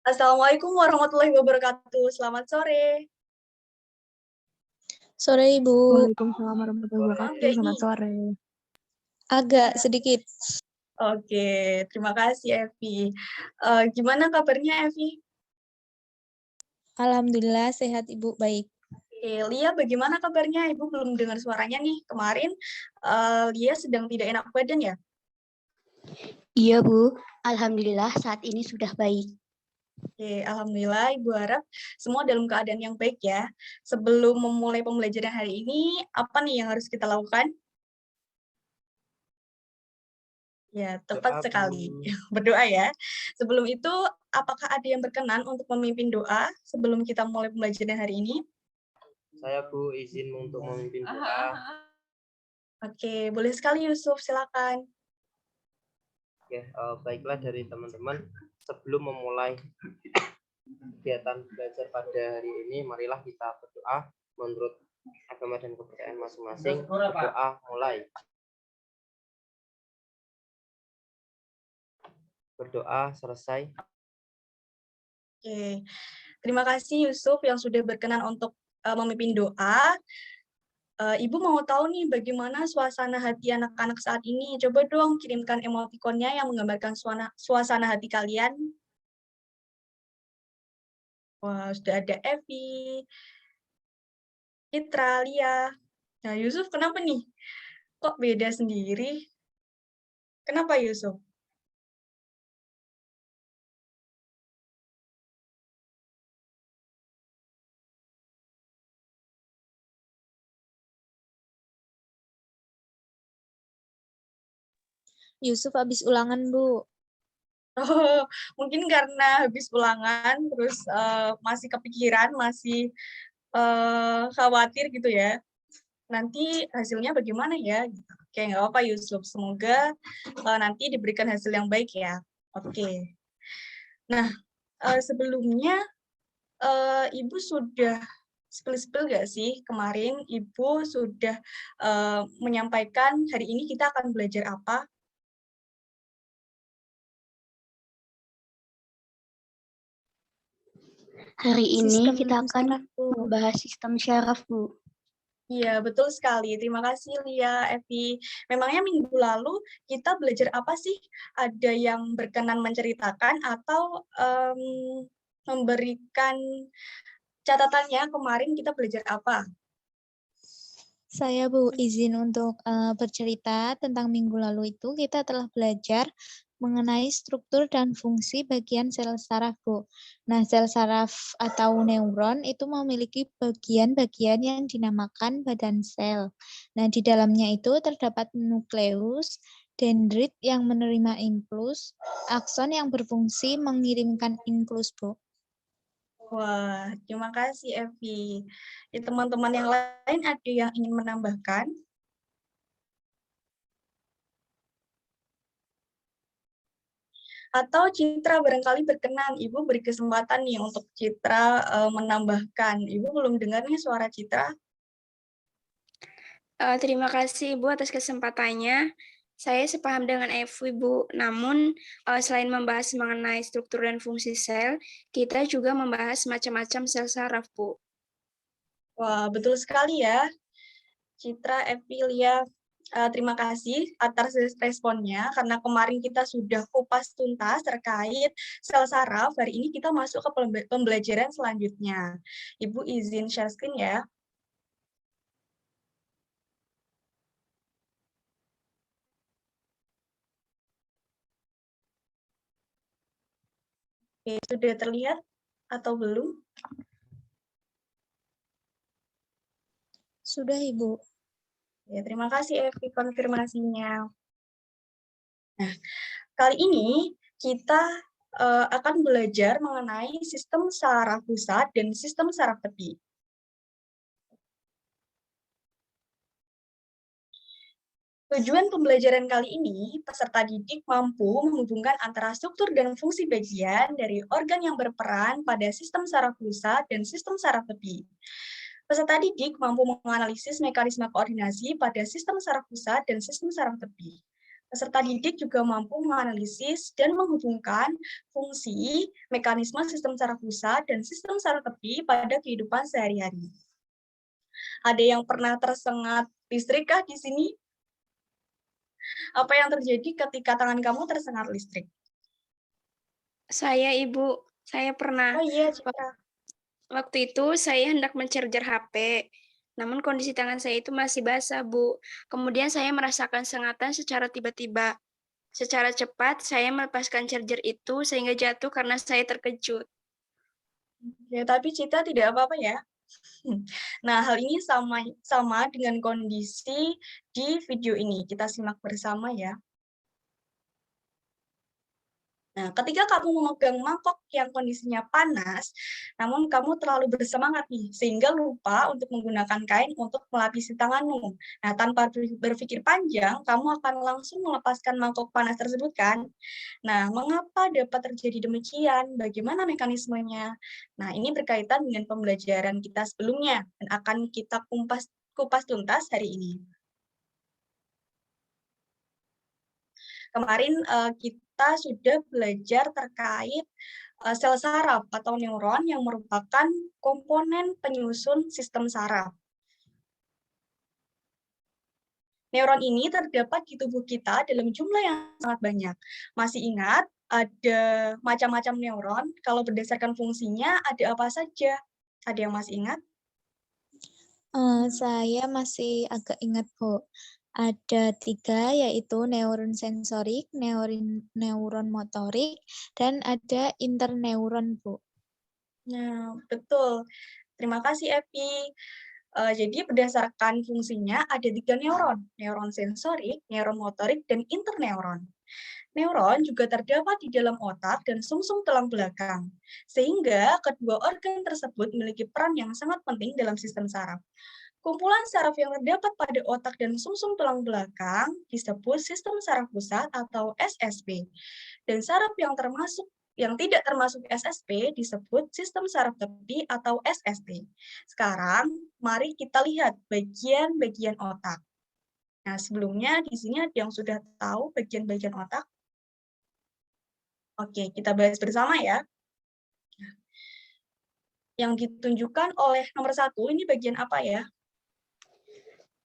Assalamualaikum warahmatullahi wabarakatuh. Selamat sore. Sore, Ibu. Waalaikumsalam warahmatullahi wabarakatuh. Oke, Selamat sore. Agak sedikit. Oke, terima kasih Evi. Gimana kabarnya Evi? Alhamdulillah sehat, Ibu. Baik. Oke, Lia bagaimana kabarnya? Ibu belum dengar suaranya nih. Kemarin Lia sedang tidak enak badan ya? Iya, Bu. Alhamdulillah saat ini sudah baik. Oke, Alhamdulillah Ibu harap semua dalam keadaan yang baik ya. Sebelum memulai pembelajaran hari ini, apa nih yang harus kita lakukan? Ya, tepat sekali. Berdoa ya. Sebelum itu, apakah ada yang berkenan untuk memimpin doa sebelum kita mulai pembelajaran hari ini? Saya Bu izin untuk memimpin doa. Oke, boleh sekali Yusuf, silakan. Oke, baiklah dari teman-teman, sebelum memulai kegiatan belajar pada hari ini, marilah kita berdoa menurut agama dan kepercayaan masing-masing. Berdoa mulai. Berdoa selesai. Oke, terima kasih Yusuf yang sudah berkenan untuk memimpin doa. Ibu mau tahu nih bagaimana suasana hati anak-anak saat ini. Coba dong kirimkan emotikonnya yang menggambarkan suasana hati kalian. Wah, sudah ada Evi, Citra, Lia. Nah, Yusuf kenapa nih? Kok beda sendiri? Kenapa Yusuf? Yusuf habis ulangan, Bu. Oh, mungkin karena habis ulangan, terus masih kepikiran, masih khawatir gitu ya. Nanti hasilnya bagaimana ya? Oke, nggak apa-apa Yusuf. Semoga nanti diberikan hasil yang baik ya. Oke. Nah, sebelumnya Ibu sudah spill nggak sih kemarin Ibu sudah menyampaikan hari ini kita akan belajar apa? Hari ini Sistem kita akan syaraf, Bu. membahas sistem syaraf, Bu. Iya, betul sekali. Terima kasih, Lia, Evi. Memangnya minggu lalu kita belajar apa sih? Ada yang berkenan menceritakan atau memberikan catatannya kemarin kita belajar apa? Saya, Bu, izin untuk bercerita tentang minggu lalu itu kita telah belajar mengenai struktur dan fungsi bagian sel saraf, Bu. Nah, sel saraf atau neuron itu memiliki bagian-bagian yang dinamakan badan sel. Nah, di dalamnya itu terdapat nukleus, dendrit yang menerima impuls, akson yang berfungsi mengirimkan impuls, Bu. Wah, terima kasih, Evi. Ya, teman-teman yang lain ada yang ingin menambahkan? Atau Citra barangkali berkenan, Ibu beri kesempatan nih untuk Citra menambahkan. Ibu belum dengar nih suara Citra. Terima kasih Ibu atas kesempatannya. Saya sepaham dengan Evi, Bu. Namun, selain membahas mengenai struktur dan fungsi sel, kita juga membahas macam-macam sel saraf, Bu. Wah, betul sekali ya. Citra, Evi, Lia, terima kasih atas responnya, karena kemarin kita sudah kupas tuntas terkait sel saraf. Hari ini kita masuk ke pembelajaran selanjutnya. Ibu izin share screen ya. Oke, sudah terlihat atau belum? Sudah, Ibu. Ya, terima kasih Evi konfirmasinya. Nah, kali ini kita akan belajar mengenai sistem saraf pusat dan sistem saraf tepi. Tujuan pembelajaran kali ini, peserta didik mampu menghubungkan antara struktur dan fungsi bagian dari organ yang berperan pada sistem saraf pusat dan sistem saraf tepi. Peserta didik mampu menganalisis mekanisme koordinasi pada sistem saraf pusat dan sistem saraf tepi. Peserta didik juga mampu menganalisis dan menghubungkan fungsi, mekanisme sistem saraf pusat dan sistem saraf tepi pada kehidupan sehari-hari. Ada yang pernah tersengat listrik kah di sini? Apa yang terjadi ketika tangan kamu tersengat listrik? Saya, Ibu, saya pernah. Oh iya, Citra. Waktu itu saya hendak mencarger HP, namun kondisi tangan saya itu masih basah, Bu. Kemudian saya merasakan sengatan secara tiba-tiba. Secara cepat, saya melepaskan charger itu sehingga jatuh karena saya terkejut. Ya, tapi Citra tidak apa-apa ya. Nah, hal ini sama dengan kondisi di video ini. Kita simak bersama ya. Nah, ketika kamu memegang mangkok yang kondisinya panas, namun kamu terlalu bersemangat nih, sehingga lupa untuk menggunakan kain untuk melapisi tanganmu. Nah, tanpa berpikir panjang, kamu akan langsung melepaskan mangkok panas tersebut kan? Nah, mengapa dapat terjadi demikian? Bagaimana mekanismenya? Nah, ini berkaitan dengan pembelajaran kita sebelumnya, dan akan kita kupas tuntas hari ini. Kemarin kita sudah belajar terkait sel saraf atau neuron yang merupakan komponen penyusun sistem saraf. Neuron ini terdapat di tubuh kita dalam jumlah yang sangat banyak. Masih ingat ada macam-macam neuron? Kalau berdasarkan fungsinya ada apa saja? Ada yang masih ingat? Saya masih agak ingat, Bu. Ada 3, yaitu neuron sensorik, neuron motorik, dan ada interneuron, Bu. Nah, betul. Terima kasih, Epi. Jadi berdasarkan fungsinya ada 3 neuron sensorik, neuron motorik, dan interneuron. Neuron juga terdapat di dalam otak dan sumsum tulang belakang, sehingga kedua organ tersebut memiliki peran yang sangat penting dalam sistem saraf. Kumpulan saraf yang terdapat pada otak dan sumsum tulang belakang disebut sistem saraf pusat atau SSP, dan saraf yang tidak termasuk SSP disebut sistem saraf tepi atau SST. Sekarang, mari kita lihat bagian-bagian otak. Nah, sebelumnya di sini ada yang sudah tahu bagian-bagian otak? Oke, kita bahas bersama ya. Yang ditunjukkan oleh nomor 1, ini bagian apa ya?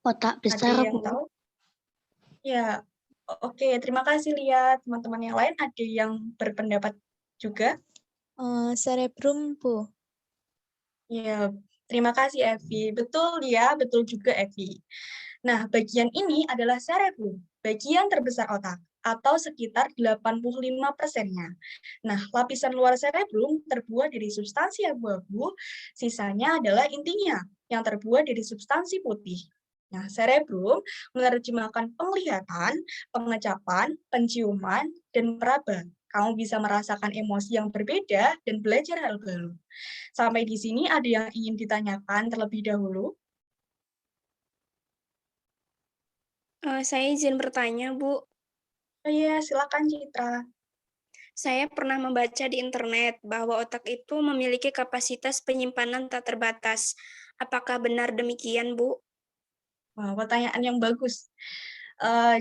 Otak Ada besar, yang Bu. tahu? Ya, oke. Terima kasih, Lia. Teman-teman yang lain ada yang berpendapat juga? Cerebrum, Bu. Ya, terima kasih, Evi. Betul, Lia. Betul juga, Evi. Nah, bagian ini adalah cerebrum, bagian terbesar otak, atau sekitar 85%-nya. Nah, lapisan luar cerebrum terbuat dari substansi abu-abu, sisanya adalah intinya, yang terbuat dari substansi putih. Nah, cerebrum menerjemahkan penglihatan, pengecapan, penciuman, dan peraba. Kamu bisa merasakan emosi yang berbeda dan belajar hal baru. Sampai di sini ada yang ingin ditanyakan terlebih dahulu? Saya izin bertanya, Bu. Oh iya, silakan Citra. Saya pernah membaca di internet bahwa otak itu memiliki kapasitas penyimpanan tak terbatas. Apakah benar demikian, Bu? Wah, pertanyaan yang bagus.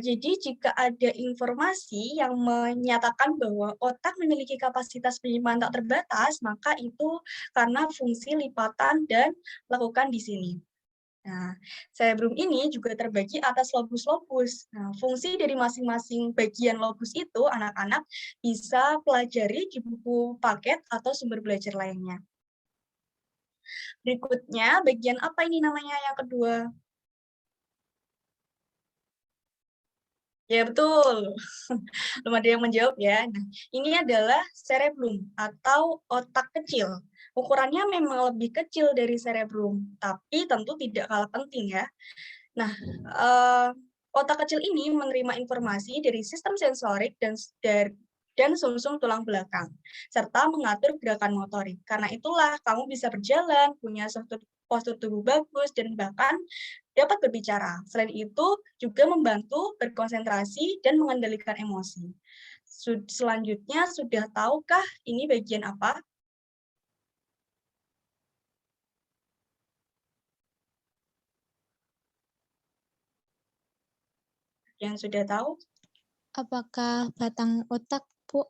Jadi jika ada informasi yang menyatakan bahwa otak memiliki kapasitas penyimpanan tak terbatas, maka itu karena fungsi lipatan dan lakukan di sini. Nah, cerebrum ini juga terbagi atas lobus-lobus. Nah, fungsi dari masing-masing bagian lobus itu anak-anak bisa pelajari di buku paket atau sumber belajar lainnya. Berikutnya, bagian apa ini namanya yang kedua? Ya, betul. Belum ada yang menjawab ya. Nah, ini adalah cerebrum atau otak kecil. Ukurannya memang lebih kecil dari cerebrum, tapi tentu tidak kalah penting ya. Nah, otak kecil ini menerima informasi dari sistem sensorik dan sumsum tulang belakang, serta mengatur gerakan motorik. Karena itulah kamu bisa berjalan, punya postur tubuh bagus, dan bahkan dapat berbicara. Selain itu, juga membantu berkonsentrasi dan mengendalikan emosi. Selanjutnya, sudah tahukah ini bagian apa? Yang sudah tahu? Apakah batang otak, Bu?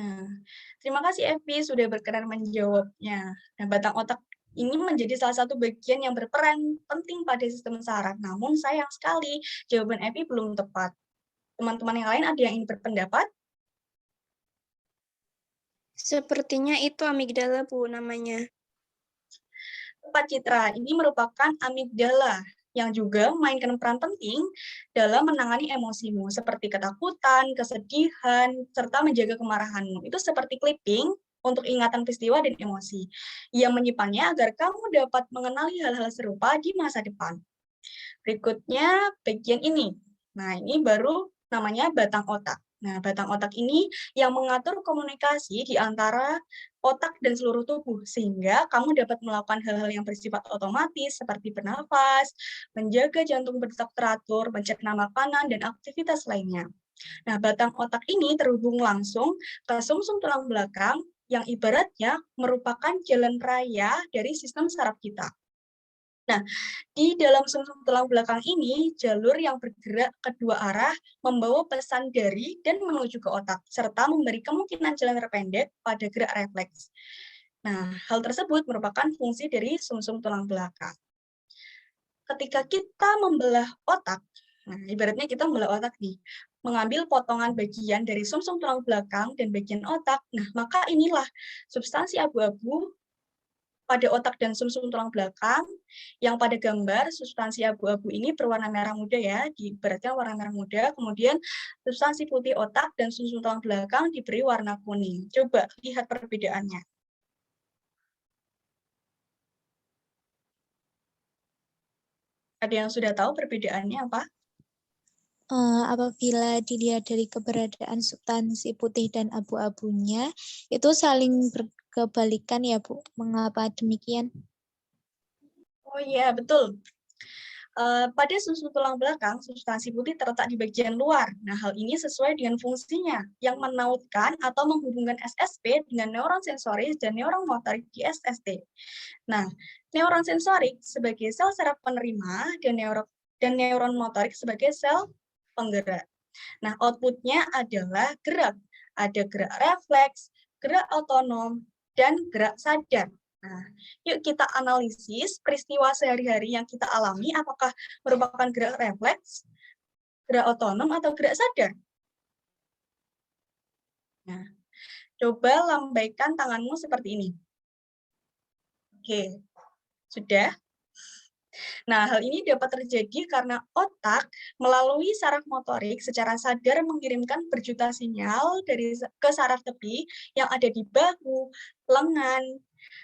Nah, terima kasih Evi sudah berkenan menjawabnya. Nah, batang otak ini menjadi salah satu bagian yang berperan penting pada sistem saraf. Namun sayang sekali jawaban Evi belum tepat. Teman-teman yang lain ada yang ingin berpendapat? Sepertinya itu amigdala, Bu, namanya. Tepat, Citra. Ini merupakan amigdala yang juga memainkan peran penting dalam menangani emosimu, seperti ketakutan, kesedihan, serta menjaga kemarahanmu. Itu seperti clipping untuk ingatan peristiwa dan emosi. Ia menyimpannya agar kamu dapat mengenali hal-hal serupa di masa depan. Berikutnya bagian ini. Nah, ini baru namanya batang otak. Nah, batang otak ini yang mengatur komunikasi di antara otak dan seluruh tubuh, sehingga kamu dapat melakukan hal-hal yang bersifat otomatis, seperti bernafas, menjaga jantung berdetak teratur, mencerna makanan, dan aktivitas lainnya. Nah, batang otak ini terhubung langsung ke sumsum tulang belakang, yang ibaratnya merupakan jalan raya dari sistem saraf kita. Nah, di dalam sumsum tulang belakang ini, jalur yang bergerak kedua arah membawa pesan dari dan menuju ke otak, serta memberi kemungkinan jalan terpendek pada gerak refleks. Nah, hal tersebut merupakan fungsi dari sumsum tulang belakang. Ketika kita membelah otak, nah ibaratnya kita membelah otak nih, mengambil potongan bagian dari sumsum tulang belakang dan bagian otak, nah maka inilah substansi abu-abu pada otak dan sumsum tulang belakang, yang pada gambar substansi abu-abu ini berwarna merah muda ya, ibaratnya warna merah muda, kemudian substansi putih otak dan sumsum tulang belakang diberi warna kuning. Coba lihat perbedaannya. Ada yang sudah tahu perbedaannya apa? Apabila dilihat dari keberadaan substansi putih dan abu-abunya, itu saling berkebalikan ya, Bu. Mengapa demikian? Oh iya, betul. Pada sumsum tulang belakang, substansi putih terletak di bagian luar. Nah, hal ini sesuai dengan fungsinya, yang menautkan atau menghubungkan SSP dengan neuron sensoris dan neuron motorik di SST. Nah, neuron sensorik sebagai sel saraf penerima dan neuron motorik sebagai sel penggerak. Nah, outputnya adalah gerak. Ada gerak refleks, gerak otonom, dan gerak sadar. Nah, yuk kita analisis peristiwa sehari-hari yang kita alami, apakah merupakan gerak refleks, gerak otonom, atau gerak sadar. Nah, coba lambaikan tanganmu seperti ini. Oke, sudah? Nah, hal ini dapat terjadi karena otak melalui saraf motorik secara sadar mengirimkan berjuta sinyal ke saraf tepi yang ada di bahu, lengan,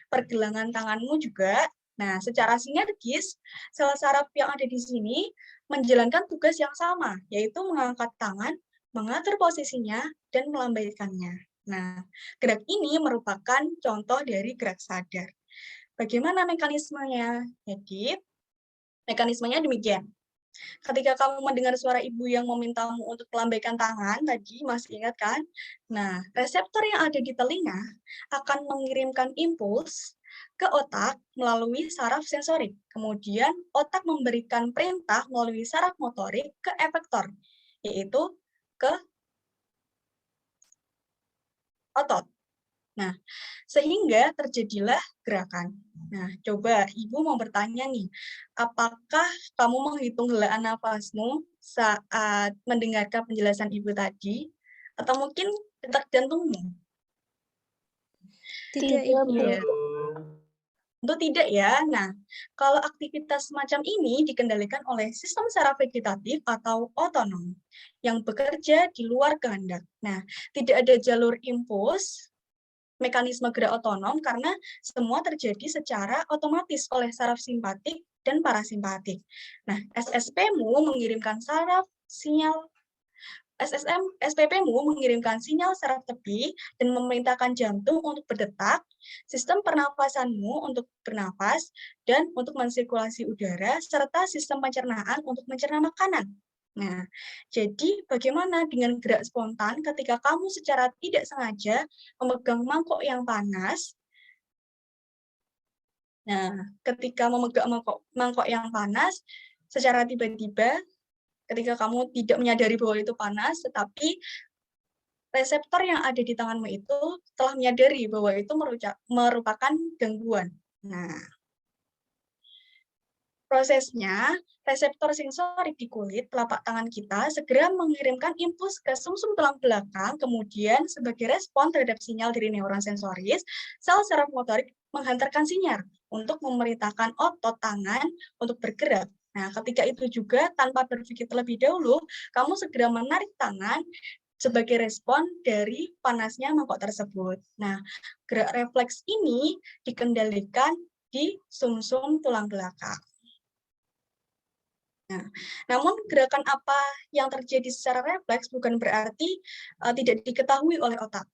pergelangan tanganmu juga. Nah, secara sinergis, sel saraf yang ada di sini menjalankan tugas yang sama, yaitu mengangkat tangan, mengatur posisinya, dan melambaikannya. Nah, gerak ini merupakan contoh dari gerak sadar. Bagaimana mekanismenya? Jadi, mekanismenya demikian. Ketika kamu mendengar suara ibu yang memintamu untuk melambaikan tangan, tadi masih ingat kan? Nah, reseptor yang ada di telinga akan mengirimkan impuls ke otak melalui saraf sensorik. Kemudian, otak memberikan perintah melalui saraf motorik ke efektor, yaitu ke otot. Nah, sehingga terjadilah gerakan. Nah, coba Ibu mau bertanya nih, apakah kamu menghitung helaan nafasmu saat mendengarkan penjelasan Ibu tadi? Atau mungkin detak jantungmu? Tidak, Ibu. Iya. Tentu tidak ya. Nah, kalau aktivitas semacam ini dikendalikan oleh sistem saraf vegetatif atau otonom yang bekerja di luar kehendak. Nah, tidak ada jalur impuls mekanisme gerak otonom karena semua terjadi secara otomatis oleh saraf simpatik dan parasimpatik. Nah, SSP-mu mengirimkan SPP-mu mengirimkan sinyal saraf tepi dan memerintahkan jantung untuk berdetak, sistem pernafasanmu untuk bernafas, dan untuk mensirkulasi udara, serta sistem pencernaan untuk mencerna makanan. Nah, jadi bagaimana dengan gerak spontan ketika kamu secara tidak sengaja memegang mangkok yang panas? Nah, ketika memegang mangkok yang panas, secara tiba-tiba ketika kamu tidak menyadari bahwa itu panas, tetapi reseptor yang ada di tanganmu itu telah menyadari bahwa itu merupakan gangguan. Nah, prosesnya, reseptor sensorik di kulit telapak tangan kita segera mengirimkan impuls ke sumsum tulang belakang, kemudian sebagai respon terhadap sinyal dari neuron sensoris, sel saraf motorik menghantarkan sinyal untuk memerintahkan otot tangan untuk bergerak. Nah, ketika itu juga tanpa berpikir terlebih dahulu, kamu segera menarik tangan sebagai respon dari panasnya mangkok tersebut. Nah, gerak refleks ini dikendalikan di sumsum tulang belakang. Nah, namun gerakan apa yang terjadi secara refleks bukan berarti tidak diketahui oleh otak.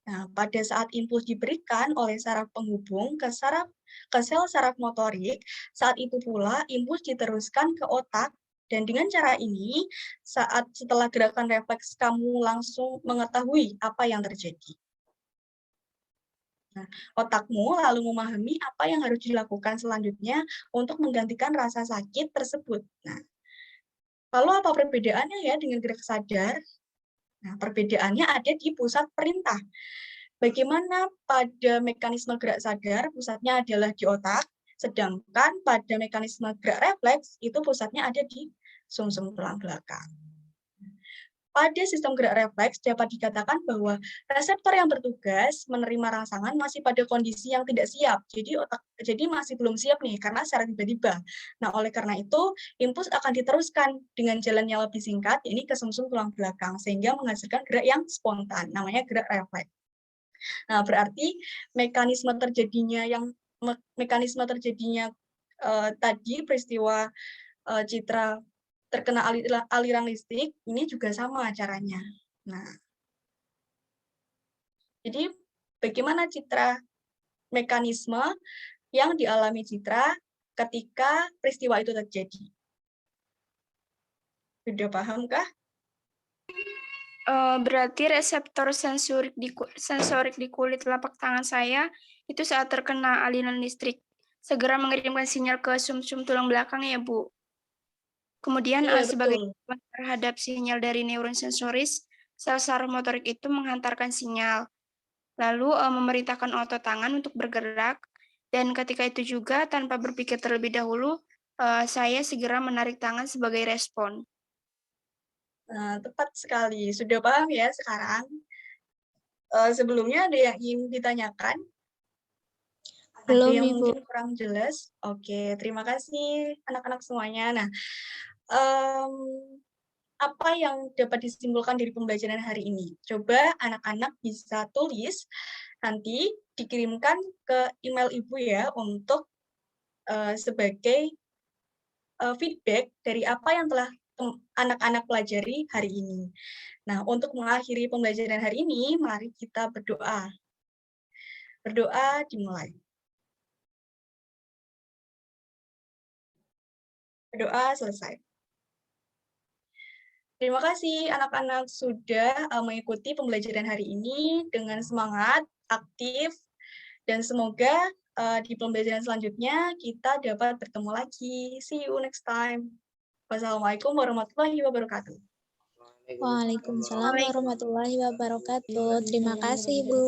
Nah, pada saat impuls diberikan oleh saraf penghubung ke sel saraf motorik, saat itu pula impuls diteruskan ke otak, dan dengan cara ini, setelah gerakan refleks kamu langsung mengetahui apa yang terjadi. Nah, otakmu lalu memahami apa yang harus dilakukan selanjutnya untuk menggantikan rasa sakit tersebut. Nah, lalu apa perbedaannya ya dengan gerak sadar? Nah, perbedaannya ada di pusat perintah. Bagaimana pada mekanisme gerak sadar, pusatnya adalah di otak, sedangkan pada mekanisme gerak refleks, itu pusatnya ada di sumsum tulang belakang. Pada sistem gerak refleks dapat dikatakan bahwa reseptor yang bertugas menerima rangsangan masih pada kondisi yang tidak siap. Jadi masih belum siap nih karena secara tiba-tiba. Nah, oleh karena itu impuls akan diteruskan dengan jalan yang lebih singkat, yakni ke sumsum tulang belakang sehingga menghasilkan gerak yang spontan, namanya gerak refleks. Nah, berarti mekanisme terjadinya tadi peristiwa Citra terkena aliran listrik, ini juga sama caranya. Nah, jadi bagaimana mekanisme yang dialami Citra ketika peristiwa itu terjadi? Sudah pahamkah? Berarti reseptor sensorik di kulit telapak tangan saya itu saat terkena aliran listrik segera mengirimkan sinyal ke sumsum tulang belakang ya, Bu. Kemudian Iya, sebagai betul. respon terhadap sinyal dari neuron sensoris, sel saraf motorik itu menghantarkan sinyal, lalu memerintahkan otot tangan untuk bergerak, dan ketika itu juga tanpa berpikir terlebih dahulu, saya segera menarik tangan sebagai respon. Nah, tepat sekali. Sudah paham ya sekarang? Sebelumnya ada yang ingin ditanyakan? Belum, Ada yang Ibu. mungkin kurang jelas? Oke, terima kasih anak-anak semuanya. Nah, apa yang dapat disimpulkan dari pembelajaran hari ini? Coba anak-anak bisa tulis, nanti dikirimkan ke email Ibu ya untuk sebagai feedback dari apa yang telah anak-anak pelajari hari ini. Nah, untuk mengakhiri pembelajaran hari ini, mari kita berdoa. Berdoa dimulai. Berdoa selesai. Terima kasih anak-anak sudah mengikuti pembelajaran hari ini dengan semangat, aktif, dan semoga di pembelajaran selanjutnya kita dapat bertemu lagi. See you next time. Wassalamualaikum warahmatullahi wabarakatuh. Waalaikumsalam warahmatullahi wabarakatuh. Terima kasih, Bu.